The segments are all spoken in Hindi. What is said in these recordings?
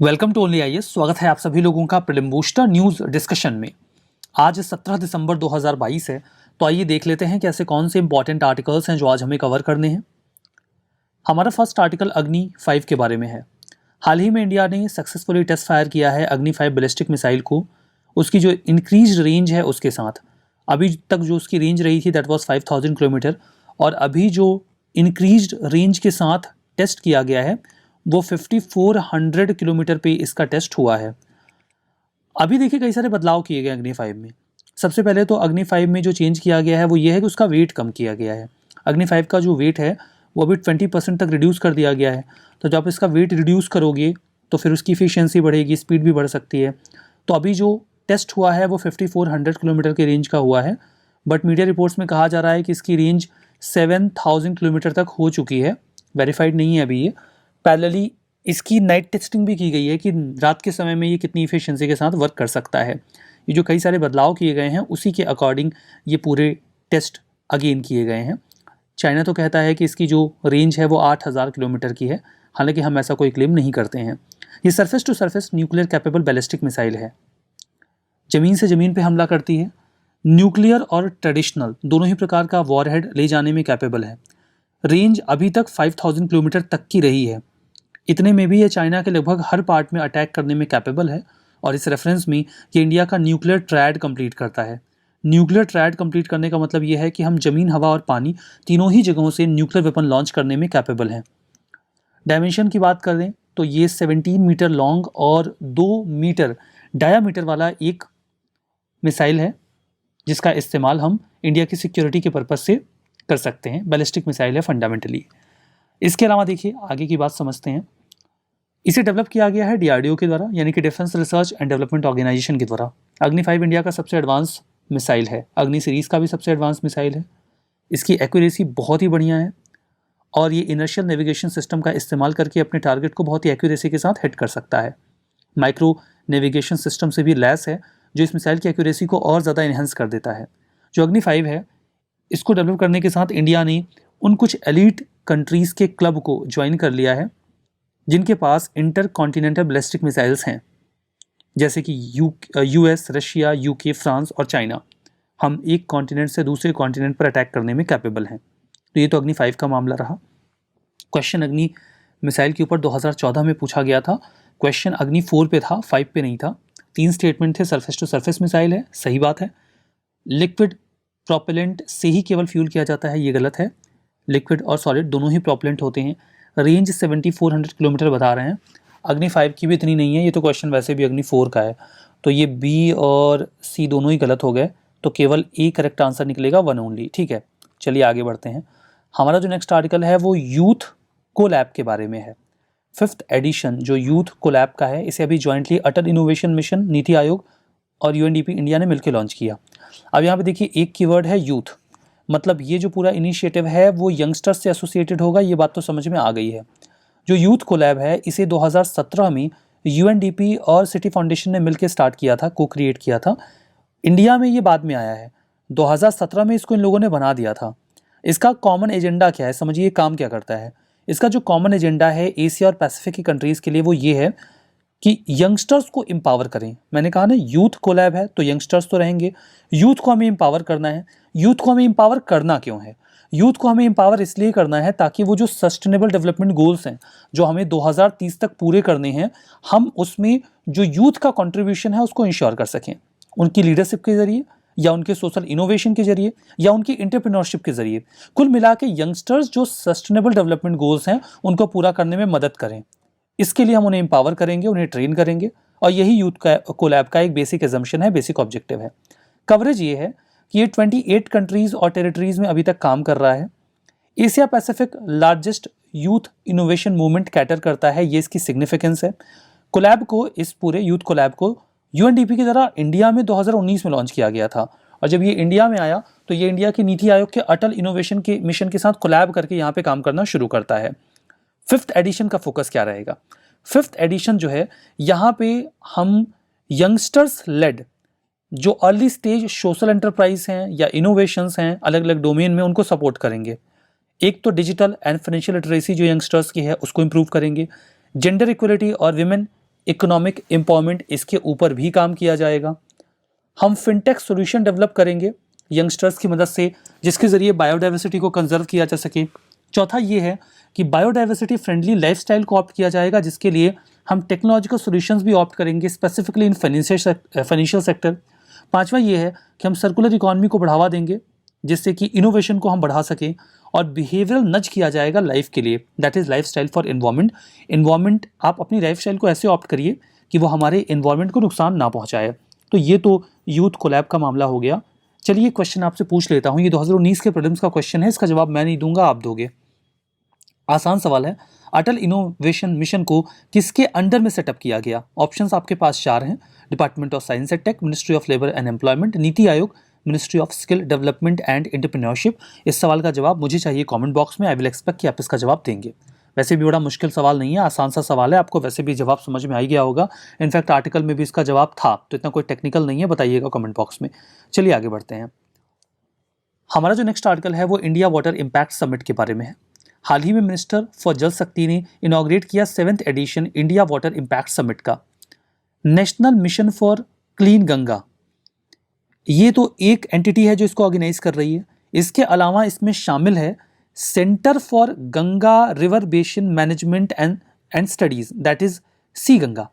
Welcome to only IAS. स्वागत है आप सभी लोगों का प्रीलिम बूस्टर न्यूज डिस्कशन में। आज 17 दिसंबर 2022 है, तो आइए देख लेते हैं कि ऐसे कौन से इंपॉर्टेंट आर्टिकल्स हैं जो आज हमें कवर करने हैं। हमारा फर्स्ट आर्टिकल अग्नि 5 के बारे में है। हाल ही में इंडिया ने सक्सेसफुली टेस्ट फायर किया है अग्नि 5 बैलिस्टिक मिसाइल को, उसकी जो इंक्रीज रेंज है उसके साथ। अभी तक जो उसकी रेंज रही थी दैट वाज 5000 किलोमीटर, और अभी जो इंक्रीज रेंज के साथ टेस्ट किया गया है वो 5400 किलोमीटर पे इसका टेस्ट हुआ है। अभी देखिए कई सारे बदलाव किए गए अग्नि 5 में। सबसे पहले तो अग्नि 5 में जो चेंज किया गया है वो ये है कि उसका वेट कम किया गया है। अग्नि 5 का जो वेट है वो अभी 20% तक रिड्यूस कर दिया गया है। तो जब इसका वेट रिड्यूस करोगे तो फिर उसकी इफिशियंसी बढ़ेगी, स्पीड भी बढ़ सकती है। तो अभी जो टेस्ट हुआ है वो 5400 किलोमीटर के रेंज का हुआ है, बट मीडिया रिपोर्ट्स में कहा जा रहा है कि इसकी रेंज 7000 किलोमीटर तक हो चुकी है। वेरीफाइड नहीं है अभी ये। पैरेलली इसकी नाइट टेस्टिंग भी की गई है कि रात के समय में ये कितनी इफिशिएंसी के साथ वर्क कर सकता है। ये जो कई सारे बदलाव किए गए हैं उसी के अकॉर्डिंग ये पूरे टेस्ट अगेन किए गए हैं। चाइना तो कहता है कि इसकी जो रेंज है वो 8000 किलोमीटर की है, हालांकि हम ऐसा कोई क्लेम नहीं करते हैं। ये surface to surface nuclear capable ballistic missile है, ज़मीन से ज़मीन पे हमला करती है। न्यूक्लियर और ट्रेडिशनल दोनों ही प्रकार का वॉरहेड ले जाने में कैपेबल है। रेंज अभी तक 5000 किलोमीटर तक की रही है। इतने में भी ये चाइना के लगभग हर पार्ट में अटैक करने में कैपेबल है, और इस रेफरेंस में ये इंडिया का न्यूक्लियर ट्रायड कंप्लीट करता है। न्यूक्लियर ट्रायड कंप्लीट करने का मतलब ये है कि हम जमीन, हवा और पानी तीनों ही जगहों से न्यूक्लियर वेपन लॉन्च करने में कैपेबल हैं। डायमेंशन की बात करें तो ये 17 मीटर लॉन्ग और 2 मीटर डायामीटर वाला एक मिसाइल है, जिसका इस्तेमाल हम इंडिया की सिक्योरिटी के पर्पज से कर सकते हैं। बैलिस्टिक मिसाइल है फंडामेंटली। इसके अलावा देखिए आगे की बात समझते हैं। इसे डेवलप किया गया है डीआरडीओ के द्वारा, यानी कि defence research and development organisation के द्वारा। अग्नि 5 इंडिया का सबसे एडवांस मिसाइल है, अग्नि सीरीज का भी सबसे एडवांस मिसाइल है। इसकी एक्यूरेसी बहुत ही बढ़िया है, और ये इनर्शियल नेविगेशन सिस्टम का इस्तेमाल करके अपने टारगेट को बहुत ही एक्यूरेसी के साथ हिट कर सकता है। माइक्रो नेविगेशन सिस्टम से भी लैस है, जो इस मिसाइल की एक्यूरेसी को और ज़्यादा इन्हेंस कर देता है। जो अग्नि 5 है, इसको डेवलप करने के साथ इंडिया ने उन कुछ एलीट कंट्रीज़ के क्लब को ज्वाइन कर लिया है जिनके पास इंटर कॉन्टिनेंटल बैलिस्टिक मिसाइल्स हैं, जैसे कि यूएस, रशिया, यूके, फ्रांस और चाइना। हम एक कॉन्टिनेंट से दूसरे कॉन्टिनेंट पर अटैक करने में कैपेबल हैं। तो ये तो अग्नि 5 का मामला रहा। क्वेश्चन अग्नि मिसाइल के ऊपर 2014 में पूछा गया था। क्वेश्चन अग्नि 4 पे था, 5 पे नहीं था। 3 स्टेटमेंट थे। सरफेस टू सरफेस मिसाइल है, सही बात है। लिक्विड प्रोपेलेंट से ही केवल फ्यूल किया जाता है, ये गलत है। लिक्विड और सॉलिड दोनों ही प्रोपेलेंट होते हैं। रेंज 7400 किलोमीटर बता रहे हैं। अग्नि 5 की भी इतनी नहीं है। ये तो क्वेश्चन वैसे भी अग्नि 4 का है, तो ये बी और सी दोनों ही गलत हो गए, तो केवल ए करेक्ट आंसर निकलेगा, 1 ओनली। ठीक है, चलिए आगे बढ़ते हैं। हमारा जो नेक्स्ट आर्टिकल है वो यूथ कोलैब के बारे में है। 5th एडिशन जो यूथ कोलैब का है, इसे अभी ज्वाइंटली अटल इनोवेशन मिशन, नीति आयोग और यूएनडीपी इंडिया ने मिलकर लॉन्च किया। अब यहाँ पे देखिए एक कीवर्ड है यूथ, मतलब ये जो पूरा इनिशिएटिव है वो यंगस्टर्स से एसोसिएटेड होगा, ये बात तो समझ में आ गई है। जो यूथ कोलैब है इसे 2017 में यूएनडीपी और सिटी फाउंडेशन ने मिलकर स्टार्ट किया था, को क्रिएट किया था। इंडिया में ये बाद में आया है, 2017 में इसको इन लोगों ने बना दिया था। इसका कॉमन एजेंडा क्या है, समझिए काम क्या करता है। इसका जो कॉमन एजेंडा है एशिया और पैसिफिक की कंट्रीज़ के लिए वो ये है कि यंगस्टर्स को एम्पावर करें। मैंने कहा ना यूथ कोलैब है तो यंगस्टर्स तो रहेंगे। यूथ को हमें एम्पावर करना है। यूथ को हमें एम्पावर करना क्यों है? यूथ को हमें एम्पावर इसलिए करना है ताकि वो जो सस्टेनेबल डेवलपमेंट गोल्स हैं जो हमें 2030 तक पूरे करने हैं, हम उसमें जो यूथ का कंट्रीब्यूशन है उसको इंश्योर कर सकें, उनकी लीडरशिप के जरिए या उनके सोशल इनोवेशन के जरिए या उनकी एंटरप्रेन्योरशिप के जरिए। कुल मिला के यंगस्टर्स जो सस्टेनेबल डेवलपमेंट गोल्स हैं उनको पूरा करने में मदद करें। इसके लिए हम उन्हें एम्पावर करेंगे, उन्हें ट्रेन करेंगे, और यही यूथ का कोलैब का एक बेसिक एजम्पशन है, बेसिक ऑब्जेक्टिव है। कवरेज ये है कि ये 28 कंट्रीज़ और टेरिटरीज़ में अभी तक काम कर रहा है। Asia Pacific largest youth innovation movement cater करता है, ये इसकी सिग्निफिकेंस है। कोलैब को, इस पूरे यूथ कोलैब को यूएनडीपी की तरह इंडिया में 2019 में लॉन्च किया गया था, और जब ये इंडिया में आया तो ये इंडिया की नीति आयोग के अटल इनोवेशन के मिशन के साथ कोलैब करके यहाँ पे काम करना शुरू करता है। 5th एडिशन का फोकस क्या रहेगा? 5th एडिशन जो है, यहाँ पे हम यंगस्टर्स लेड जो अर्ली स्टेज सोशल एंटरप्राइज हैं या इनोवेशंस हैं अलग अलग डोमेन में, उनको सपोर्ट करेंगे। एक तो डिजिटल एंड फाइनेंशियल लिटरेसी जो यंगस्टर्स की है उसको इम्प्रूव करेंगे। जेंडर इक्वलिटी और विमेन इकोनॉमिक एम्पावरमेंट, इसके ऊपर भी काम किया जाएगा। हम फिनटेक सॉल्यूशन डेवलप करेंगे यंगस्टर्स की मदद से, जिसके ज़रिए बायोडाइवर्सिटी को कंजर्व किया जा सके। चौथा ये है कि बायोडाइवर्सिटी फ्रेंडली लाइफस्टाइल को ऑप्ट किया जाएगा, जिसके लिए हम टेक्नोलॉजिकल सॉल्यूशंस भी ऑप्ट करेंगे, स्पेसिफिकली इन फाइनेंशियल सेक्टर। पांचवा ये है कि हम सर्कुलर इकोनॉमी को बढ़ावा देंगे, जिससे कि इनोवेशन को हम बढ़ा सकें, और बिहेवियरल नज किया जाएगा लाइफ के लिए, that is life style for environment. Environment, आप अपनी लाइफ स्टाइल को ऐसे ऑप्ट करिए कि वो हमारे एनवायरमेंट को नुकसान ना पहुँचाए। तो ये तो यूथ कोलैब का मामला हो गया। चलिए क्वेश्चन आपसे पूछ लेता हूँ, ये 2019 के प्रीलिम्स का क्वेश्चन है, इसका जवाब मैं नहीं दूंगा, आप दोगे। आसान सवाल है, अटल इनोवेशन मिशन को किसके अंडर में सेटअप किया गया? ऑप्शंस आपके पास 4 हैं, department of science and tech, ministry of labour and employment, Niti Aayog, ministry of skill development and entrepreneurship. इस सवाल का जवाब मुझे चाहिए कमेंट बॉक्स में, आई विल एक्सपेक्ट कि आप इसका जवाब देंगे। वैसे भी बड़ा मुश्किल सवाल नहीं है, आसान सा सवाल है, आपको वैसे भी जवाब समझ में आ गया होगा। इनफैक्ट आर्टिकल में भी इसका जवाब था, तो इतना कोई टेक्निकल नहीं है, बताइएगा कमेंट बॉक्स में। चलिए आगे बढ़ते हैं। हमारा जो नेक्स्ट आर्टिकल है वो इंडिया वाटर इम्पैक्ट समिट के बारे में है। हाल ही में मिनिस्टर फॉर जल शक्ति ने इनॉग्रेट किया 7th edition India water impact summit का। National mission for clean Ganga, ये तो एक एंटिटी है जो इसको ऑर्गेनाइज कर रही है। इसके अलावा इसमें शामिल है centre for Ganga river basin management and studies, that is C Ganga,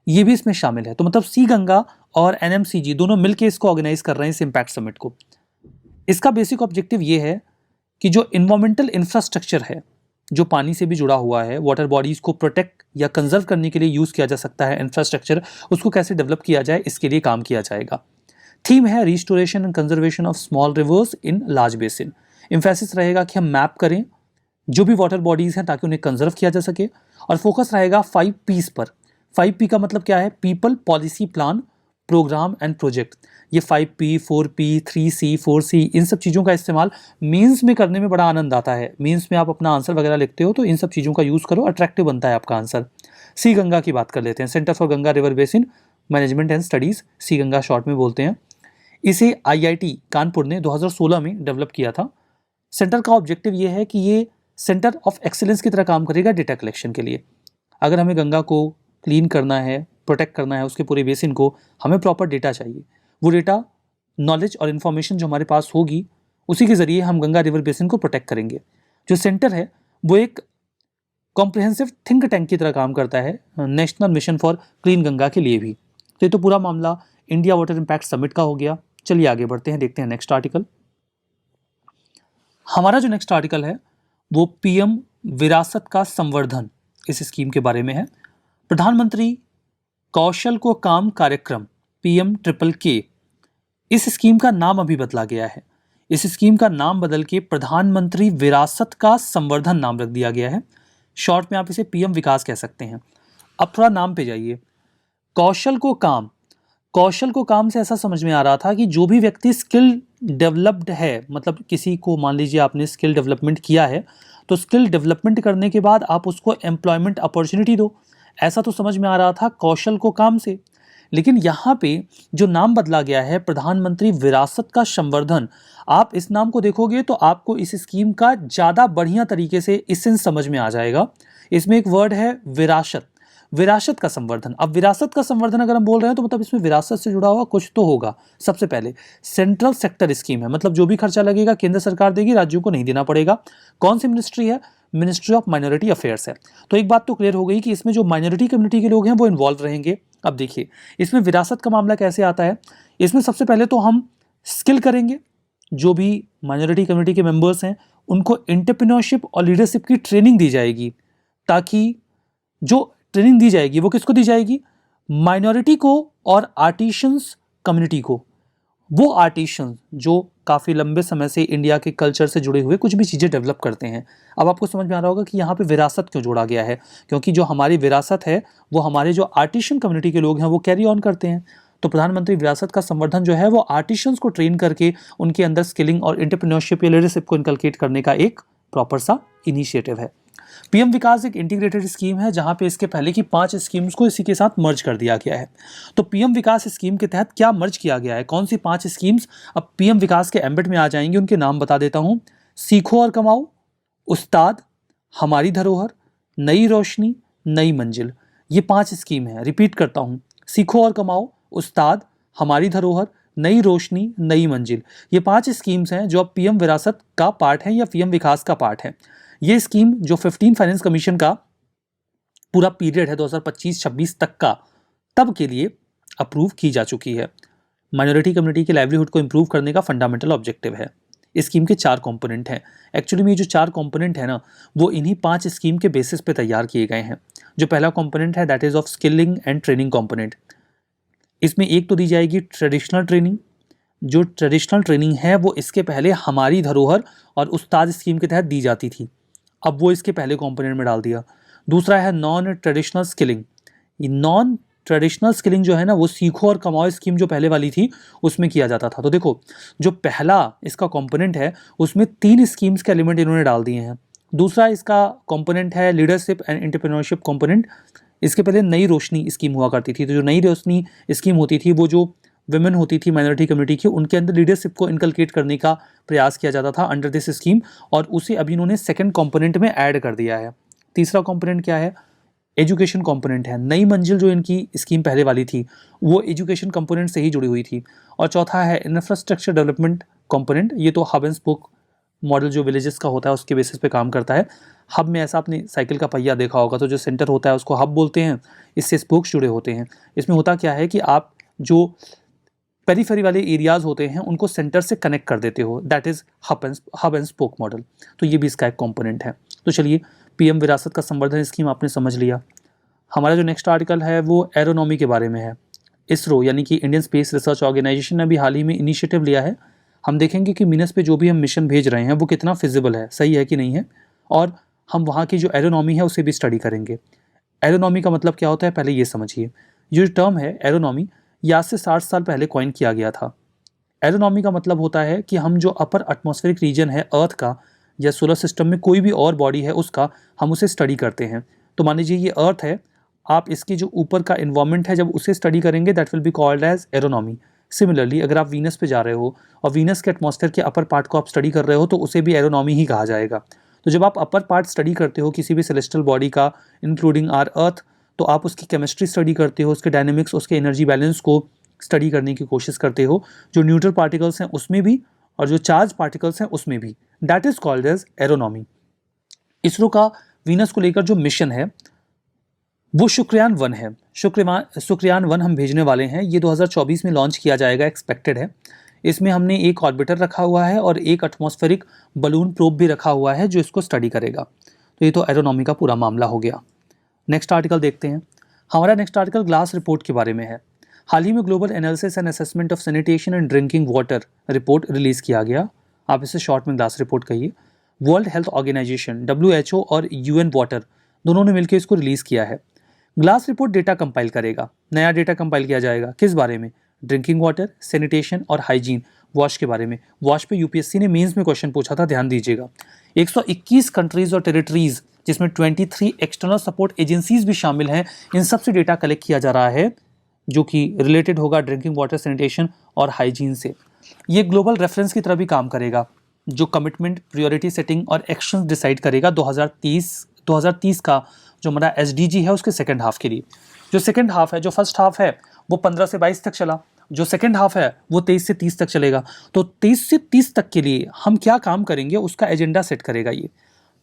ये भी इसमें शामिल है। तो मतलब सी गंगा और NMCG दोनों मिलकर इसको ऑर्गेनाइज कर रहे हैं, इस इम्पैक्ट समिट को। इसका बेसिक ऑब्जेक्टिव ये है कि जो इन्वायरमेंटल इंफ्रास्ट्रक्चर है, जो पानी से भी जुड़ा हुआ है, वाटर बॉडीज को प्रोटेक्ट या कंजर्व करने के लिए यूज किया जा सकता है इंफ्रास्ट्रक्चर, उसको कैसे डेवलप किया जाए, इसके लिए काम किया जाएगा। थीम है restoration and conservation of small reverse in large basin. Emphasis रहेगा कि हम मैप करें जो भी वाटर बॉडीज हैं ताकि उन्हें कंजर्व किया जा सके, और फोकस रहेगा 5 P's पर। 5 P का मतलब क्या है? People, policy, plan, programme and project. ये 5P, 4P, 3C, 4C, इन सब चीज़ों का इस्तेमाल मेंस में करने में बड़ा आनंद आता है। मेंस में आप अपना आंसर वगैरह लिखते हो तो इन सब चीज़ों का यूज़ करो, अट्रैक्टिव बनता है आपका आंसर। सी गंगा की बात कर लेते हैं, centre for Ganga river basin management and studies, C Ganga short में बोलते हैं। इसे IIT कानपुर ने 2016 में डेवलप किया था। सेंटर का ऑब्जेक्टिव ये है कि ये सेंटर ऑफ एक्सीलेंस की तरह काम करेगा डेटा कलेक्शन के लिए। अगर हमें गंगा को क्लीन करना है, प्रोटेक्ट करना है, उसके पूरे बेसिन को, हमें प्रॉपर डेटा चाहिए। वो डेटा, नॉलेज और इन्फॉर्मेशन जो हमारे पास होगी, उसी के ज़रिए हम गंगा रिवर बेसिन को प्रोटेक्ट करेंगे। जो सेंटर है वो एक कॉम्प्रिहेंसिव थिंक टैंक की तरह काम करता है national mission for clean Ganga के लिए भी। तो ये तो पूरा मामला इंडिया वाटर इम्पैक्ट समिट का हो गया। चलिए आगे बढ़ते हैं, देखते हैं नेक्स्ट आर्टिकल। हमारा जो नेक्स्ट आर्टिकल है वो PM विरासत का संवर्धन, इस स्कीम के बारे में है। प्रधानमंत्री कौशल को काम कार्यक्रम PMKK, इस स्कीम का नाम अभी बदला गया है। इस स्कीम का नाम बदल के प्रधानमंत्री विरासत का संवर्धन नाम रख दिया गया है। शॉर्ट में आप इसे PM विकास कह सकते हैं। अब थोड़ा नाम पे जाइए। कौशल को काम, कौशल को काम से ऐसा समझ में आ रहा था कि जो भी व्यक्ति स्किल डेवलप्ड है, मतलब किसी को मान लीजिए आपने स्किल डेवलपमेंट किया है, तो स्किल डेवलपमेंट करने के बाद आप उसको एम्प्लॉयमेंट अपॉर्चुनिटी दो, ऐसा तो समझ में आ रहा था कौशल को काम से। लेकिन यहाँ पे जो नाम बदला गया है प्रधानमंत्री विरासत का संवर्धन, आप इस नाम को देखोगे तो आपको इस स्कीम का ज़्यादा बढ़िया तरीके से इसेंस समझ में आ जाएगा। इसमें एक वर्ड है विरासत, विरासत का संवर्धन। अब विरासत का संवर्धन अगर हम बोल रहे हैं तो मतलब इसमें विरासत से जुड़ा हुआ कुछ तो होगा। सबसे पहले सेंट्रल सेक्टर स्कीम है, मतलब जो भी खर्चा लगेगा केंद्र सरकार देगी, राज्यों को नहीं देना पड़ेगा। कौन सी मिनिस्ट्री है? मिनिस्ट्री ऑफ माइनॉरिटी अफेयर्स है। तो एक बात तो क्लियर हो गई कि इसमें जो माइनॉरिटी कम्युनिटी के लोग हैं वो इन्वॉल्व रहेंगे। अब देखिए इसमें विरासत का मामला कैसे आता है। इसमें सबसे पहले तो हम स्किल करेंगे, जो भी माइनॉरिटी कम्युनिटी के मेंबर्स हैं उनको एंटरप्रेन्योरशिप और लीडरशिप की ट्रेनिंग दी जाएगी, ताकि जो ट्रेनिंग दी जाएगी वो किसको दी जाएगी? माइनॉरिटी को और आर्टिशंस कम्युनिटी को। वो आर्टिशन जो काफ़ी लंबे समय से इंडिया के कल्चर से जुड़े हुए कुछ भी चीज़ें डेवलप करते हैं। अब आपको समझ में आ रहा होगा कि यहाँ पे विरासत क्यों जोड़ा गया है, क्योंकि जो हमारी विरासत है वो हमारे जो आर्टिशन कम्युनिटी के लोग हैं वो कैरी ऑन करते हैं। तो प्रधानमंत्री विरासत का संवर्धन जो है वो आर्टिशंस को ट्रेन करके उनके अंदर स्किलिंग और एंटरप्रेन्योरशिप या लीडरशिप को इनकलकेट करने का एक प्रॉपर सा इनिशिएटिव है। PM विकास एक इंटीग्रेटेड स्कीम है जहां पे इसके पहले की 5 स्कीम्स को इसी के साथ मर्ज कर दिया गया है। तो PM विकास स्कीम के तहत क्या मर्ज किया गया है, कौन सी 5 स्कीम्स अब PM विकास के एम्बेड में आ जाएंगी, उनके नाम बता देता हूं। सीखो और कमाओ, उस्ताद, हमारी धरोहर, नई रोशनी, नई मंजिल। ये 5 स्कीम है, रिपीट करता हूँ, सीखो और कमाओ, उस्ताद, हमारी धरोहर, नई रोशनी, नई मंजिल। ये 5 स्कीम्स हैं जो अब पीएम विरासत का पार्ट है या पीएम विकास का पार्ट है। ये स्कीम जो 15 फाइनेंस कमीशन का पूरा पीरियड है 2025-26 तक का, तब के लिए अप्रूव की जा चुकी है। माइनॉरिटी कम्युनिटी के लाइवलीहुड को इंप्रूव करने का फंडामेंटल ऑब्जेक्टिव है। इस स्कीम के 4 कंपोनेंट हैं। एक्चुअली में ये जो 4 कंपोनेंट है ना, वो इन्हीं 5 स्कीम के बेसिस पे तैयार किए गए हैं। जो पहला कंपोनेंट है that is of skilling and training component. इसमें एक तो दी जाएगी ट्रेडिशनल ट्रेनिंग। जो ट्रेडिशनल ट्रेनिंग है वो इसके पहले हमारी धरोहर और उस्ताद स्कीम के तहत दी जाती थी, अब वो इसके पहले कंपोनेंट में डाल दिया। दूसरा है नॉन ट्रेडिशनल स्किलिंग। ये नॉन ट्रेडिशनल स्किलिंग जो है ना, वो सीखो और कमाओ स्कीम जो पहले वाली थी उसमें किया जाता था। तो देखो, जो पहला इसका कंपोनेंट है उसमें 3 स्कीम्स के एलिमेंट इन्होंने डाल दिए हैं। दूसरा इसका कंपोनेंट है लीडरशिप एंड एंटरप्रेन्योरशिप कंपोनेंट। इसके पहले नई रोशनी स्कीम हुआ करती थी। तो जो नई रोशनी स्कीम होती थी वो जो वुमेन होती थी माइनॉरिटी कम्युनिटी की, उनके अंदर लीडरशिप को इनकलकेट करने का प्रयास किया जाता था अंडर दिस स्कीम, और उसे अभी इन्होंने सेकंड कंपोनेंट में ऐड कर दिया है। तीसरा कंपोनेंट क्या है? एजुकेशन कंपोनेंट है। नई मंजिल जो इनकी स्कीम पहले वाली थी वो एजुकेशन कंपोनेंट से ही जुड़ी हुई थी। और चौथा है इंफ्रास्ट्रक्चर डेवलपमेंट कंपोनेंट। ये तो हब एंड स्पोक मॉडल जो विलेजेस का होता है उसके बेसिस पे काम करता है। हब में ऐसा आपने साइकिल का पहिया देखा होगा, तो जो सेंटर होता है उसको हब बोलते हैं, इससे स्पोक्स जुड़े होते हैं। इसमें होता क्या है कि आप जो पेरीफेरी वाले एरियाज होते हैं उनको सेंटर से कनेक्ट कर देते हो, that is hub and spoke model. तो ये भी इसका एक कंपोनेंट है। तो चलिए, पीएम विरासत का संवर्धन स्कीम आपने समझ लिया। हमारा जो नेक्स्ट आर्टिकल है वो एरोनॉमी के बारे में है। इसरो यानी कि इंडियन स्पेस रिसर्च ऑर्गेनाइजेशन ने अभी हाल ही में इनिशिएटिव लिया है। हम देखेंगे कि मीनस पे जो भी हम मिशन भेज रहे हैं वो कितना फिजिबल है, सही है कि नहीं है, और हम वहाँ की जो एरोनॉमी है उसे भी स्टडी करेंगे। एरोनॉमी का मतलब क्या होता है पहले ये समझिए। ये जो टर्म है एरोनॉमी, ये आज से 60 साल पहले कॉइन किया गया था। एरोनॉमी का मतलब होता है कि हम जो अपर एटमॉस्फेरिक रीजन है अर्थ का या सोलर सिस्टम में कोई भी और बॉडी है उसका, हम उसे स्टडी करते हैं। तो मान लीजिए ये अर्थ है, आप इसकी जो ऊपर का इन्वायरमेंट है जब उसे स्टडी करेंगे that will be called as aeronomy. Similarly अगर आप वीनस पे जा रहे हो और वीनस के एटमॉस्फेयर के अपर पार्ट को आप स्टडी कर रहे हो तो उसे भी एरोनॉमी ही कहा जाएगा। तो जब आप अपर पार्ट स्टडी करते हो किसी भी सेलेस्टियल बॉडी का इंक्लूडिंग आर अर्थ, तो आप उसकी केमिस्ट्री स्टडी करते हो, उसके डायनेमिक्स, उसके एनर्जी बैलेंस को स्टडी करने की कोशिश करते हो, जो न्यूट्रल पार्टिकल्स हैं उसमें भी और जो चार्ज पार्टिकल्स हैं उसमें भी। That is called as aeronomy. ISRO का वीनस को लेकर जो मिशन है वो शुक्रयान 1 है। शुक्रयान 1 हम भेजने वाले हैं। ये 2024 में लॉन्च किया जाएगा, एक्सपेक्टेड है। इसमें हमने एक ऑर्बिटर रखा हुआ है और एक एटमॉस्फेरिक बलून प्रोब भी रखा हुआ है जो इसको स्टडी करेगा। तो ये तो एरोनॉमी का पूरा मामला हो गया। नेक्स्ट आर्टिकल देखते हैं। हमारा नेक्स्ट आर्टिकल ग्लास रिपोर्ट के बारे में है। हाल ही में global analysis and assessment of sanitation and drinking water report release किया गया। आप इसे शॉर्ट में ग्लास रिपोर्ट कहिए। वर्ल्ड हेल्थ ऑर्गेनाइजेशन WHO और UN वाटर दोनों ने मिलकर इसको रिलीज़ किया है। ग्लास रिपोर्ट डेटा कंपाइल करेगा। नया डेटा कंपाइल किया जाएगा किस बारे में? ड्रिंकिंग वाटर, सैनिटेशन और हाइजीन, वॉश के बारे में। वॉश पे यूपीएससी ने मेंस में क्वेश्चन पूछा था, ध्यान दीजिएगा। 121 कंट्रीज और टेरिटरीज जिसमें 23 एक्सटर्नल सपोर्ट एजेंसीज भी शामिल हैं, इन सब से डेटा कलेक्ट किया जा रहा है जो कि रिलेटेड होगा ड्रिंकिंग वाटर, सैनिटेशन और हाइजीन से। ये ग्लोबल रेफरेंस की तरह भी काम करेगा जो कमिटमेंट, प्रायोरिटी सेटिंग और एक्शन डिसाइड करेगा 2030 का जो हमारा SDG है उसके सेकंड हाफ के लिए। जो सेकंड हाफ है, जो फर्स्ट हाफ है वो 15 से 22 तक चला, जो सेकंड हाफ है वो 23 से 30 तक चलेगा। तो 23 से 30 तक के लिए हम क्या काम करेंगे उसका एजेंडा सेट करेगा ये।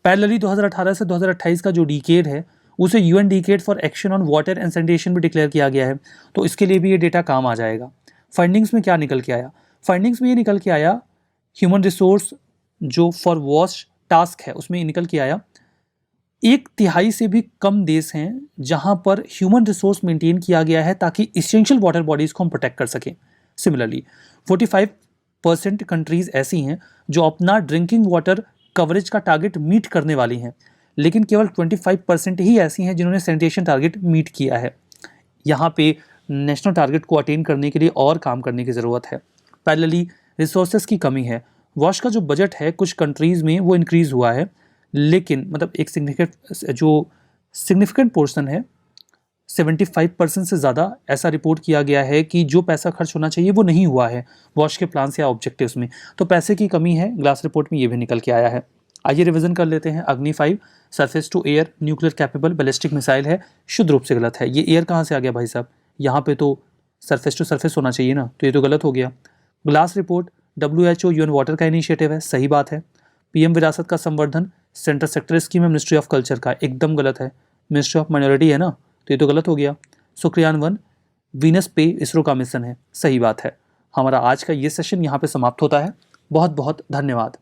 पैरेलली 2018 से 2028 का जो डिकेड है उसे UN decade for action on water and sanitation भी डिक्लेयर किया गया है, तो इसके लिए भी ये डेटा काम आ जाएगा। फंडिंग्स में क्या निकल के आया? फंडिंग्स में ये निकल के आया ह्यूमन रिसोर्स जो फॉर वॉश टास्क है उसमें निकल के आया 1/3 से भी कम देश हैं जहां पर ह्यूमन रिसोर्स मेंटेन किया गया है ताकि इसेंशियल वाटर बॉडीज को हम प्रोटेक्ट कर सकें। सिमिलरली 45% कंट्रीज ऐसी हैं जो अपना ड्रिंकिंग वाटर कवरेज का टारगेट मीट करने वाली हैं, लेकिन केवल 25% ही ऐसी हैं जिन्होंने सैनिटेशन टारगेट मीट किया है। यहाँ पे नेशनल टारगेट को अटेन करने के लिए और काम करने की ज़रूरत है। पैरेलली रिसोर्सेज की कमी है। वॉश का जो बजट है कुछ कंट्रीज़ में वो इंक्रीज़ हुआ है, लेकिन मतलब एक सिग्निफिकेंट पोर्शन है 75% से ज़्यादा ऐसा रिपोर्ट किया गया है कि जो पैसा खर्च होना चाहिए वो नहीं हुआ है वॉश के प्लान्स या ऑब्जेक्टिव्स में। तो पैसे की कमी है, ग्लास रिपोर्ट में ये भी निकल के आया है। आइए रिवीजन कर लेते हैं। Agni 5 surface to air nuclear capable ballistic missile है, शुद्ध रूप से गलत है। ये एयर कहाँ से आ गया भाई साहब, यहाँ पे तो सरफेस टू सरफेस होना चाहिए ना, तो ये तो गलत हो गया। Glass report WHO UN water का इनिशिएटिव है, सही बात है। PM विरासत का संवर्धन सेंट्रल सेक्टर स्कीम है मिनिस्ट्री ऑफ कल्चर का, एकदम गलत है। मिनिस्ट्री ऑफ माइनॉरिटी है ना, तो ये तो गलत हो गया। सुक्रियान 1 वीनस पे इसरो का मिशन है, सही बात है। हमारा आज का ये सेशन यहाँ पे समाप्त होता है। बहुत बहुत धन्यवाद।